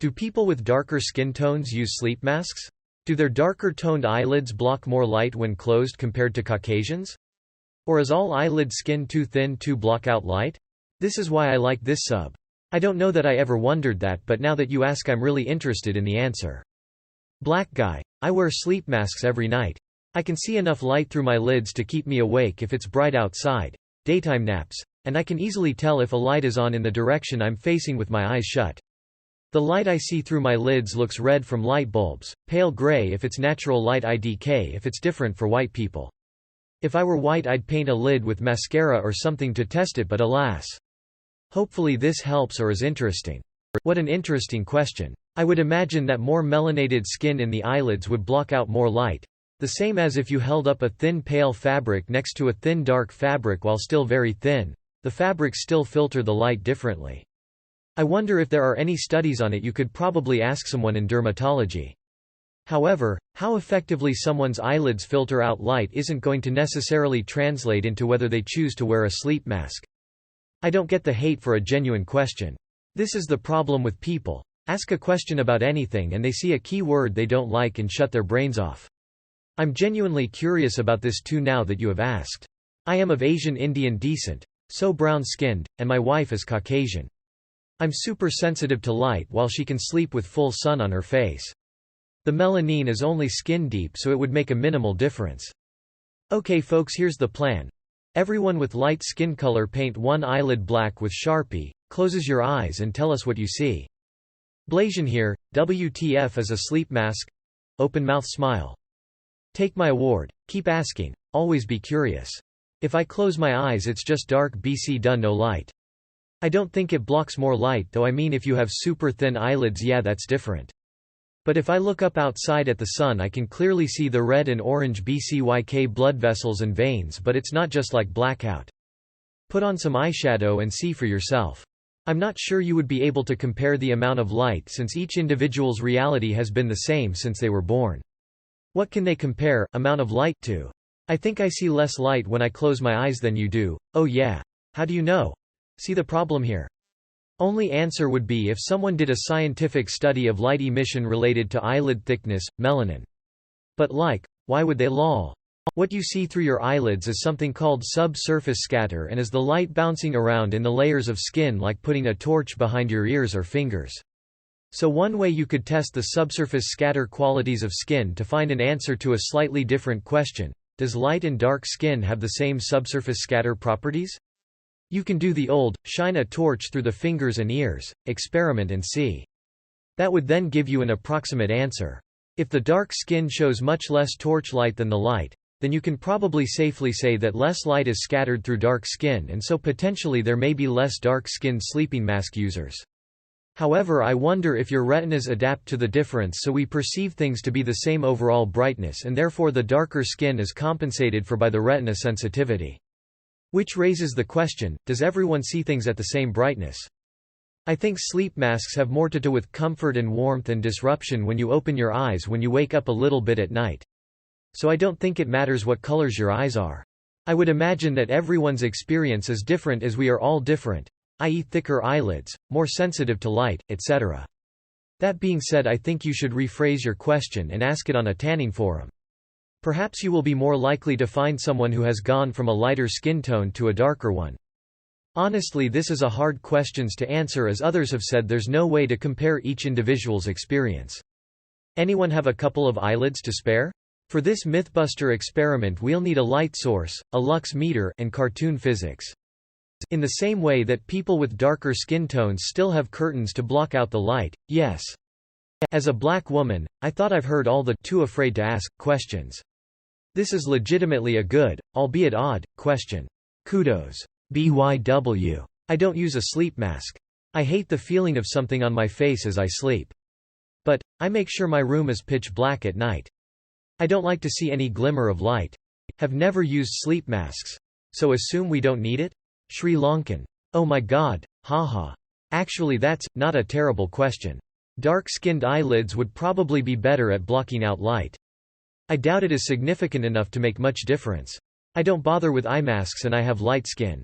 Do people with darker skin tones use sleep masks? Do their darker toned eyelids block more light when closed compared to Caucasians? Or is all eyelid skin too thin to block out light? This is why I like this sub. I don't know that I ever wondered that, but now that you ask I'm really interested in the answer. Black guy. I wear sleep masks every night. I can see enough light through my lids to keep me awake if it's bright outside. Daytime naps. And I can easily tell if a light is on in the direction I'm facing with my eyes shut. The light I see through my lids looks red from light bulbs, pale gray if it's natural light, IDK if it's different for white people. If I were white I'd paint a lid with mascara or something to test it, but alas. Hopefully this helps or is interesting. What an interesting question. I would imagine that more melanated skin in the eyelids would block out more light. The same as if you held up a thin pale fabric next to a thin dark fabric while still very thin, the fabrics still filter the light differently. I wonder if there are any studies on it. You could probably ask someone in dermatology. However, how effectively someone's eyelids filter out light isn't going to necessarily translate into whether they choose to wear a sleep mask. I don't get the hate for a genuine question. This is the problem with people. Ask a question about anything and they see a key word they don't like and shut their brains off. I'm genuinely curious about this too now that you have asked. I am of Asian Indian descent, so brown-skinned, and my wife is Caucasian. I'm super sensitive to light while she can sleep with full sun on her face. The melanin is only skin deep, so it would make a minimal difference. Okay folks, here's the plan. Everyone with light skin color paint one eyelid black with Sharpie, closes your eyes and tell us what you see. Blasian here, WTF is a sleep mask? Open mouth smile. Take my award, keep asking, always be curious. If I close my eyes it's just dark BC done, no light. I don't think it blocks more light though. I mean if you have super thin eyelids, yeah, that's different. But if I look up outside at the sun I can clearly see the red and orange BCYK blood vessels and veins, but it's not just like blackout. Put on some eyeshadow and see for yourself. I'm not sure you would be able to compare the amount of light since each individual's reality has been the same since they were born. What can they compare amount of light to? I think I see less light when I close my eyes than you do. Oh yeah. How do you know? See the problem here? Only answer would be if someone did a scientific study of light emission related to eyelid thickness, melanin. But why would they lol? What you see through your eyelids is something called subsurface scatter and is the light bouncing around in the layers of skin like putting a torch behind your ears or fingers. So one way you could test the subsurface scatter qualities of skin to find an answer to a slightly different question: does light and dark skin have the same subsurface scatter properties? You can do the old, shine a torch through the fingers and ears, experiment and see. That would then give you an approximate answer. If the dark skin shows much less torchlight than the light, then you can probably safely say that less light is scattered through dark skin, and so potentially there may be less dark-skinned sleeping mask users. However, I wonder if your retinas adapt to the difference so we perceive things to be the same overall brightness, and therefore the darker skin is compensated for by the retina sensitivity. Which raises the question, does everyone see things at the same brightness? I think sleep masks have more to do with comfort and warmth and disruption when you open your eyes when you wake up a little bit at night. So I don't think it matters what colors your eyes are. I would imagine that everyone's experience is different as we are all different, i.e. thicker eyelids, more sensitive to light, etc. That being said, I think you should rephrase your question and ask it on a tanning forum. Perhaps you will be more likely to find someone who has gone from a lighter skin tone to a darker one. Honestly, this is a hard question to answer, as others have said there's no way to compare each individual's experience. Anyone have a couple of eyelids to spare? For this Mythbuster experiment we'll need a light source, a lux meter, and cartoon physics. In the same way that people with darker skin tones still have curtains to block out the light, yes. As a black woman, I thought I've heard all the "too afraid to ask" questions. This is legitimately a good, albeit odd, question. Kudos. BYW. I don't use a sleep mask. I hate the feeling of something on my face as I sleep. But I make sure my room is pitch black at night. I don't like to see any glimmer of light. Have never used sleep masks. So assume we don't need it? Sri Lankan. Oh my god, haha. Actually, that's not a terrible question. Dark-skinned eyelids would probably be better at blocking out light. I doubt it is significant enough to make much difference. I don't bother with eye masks and I have light skin.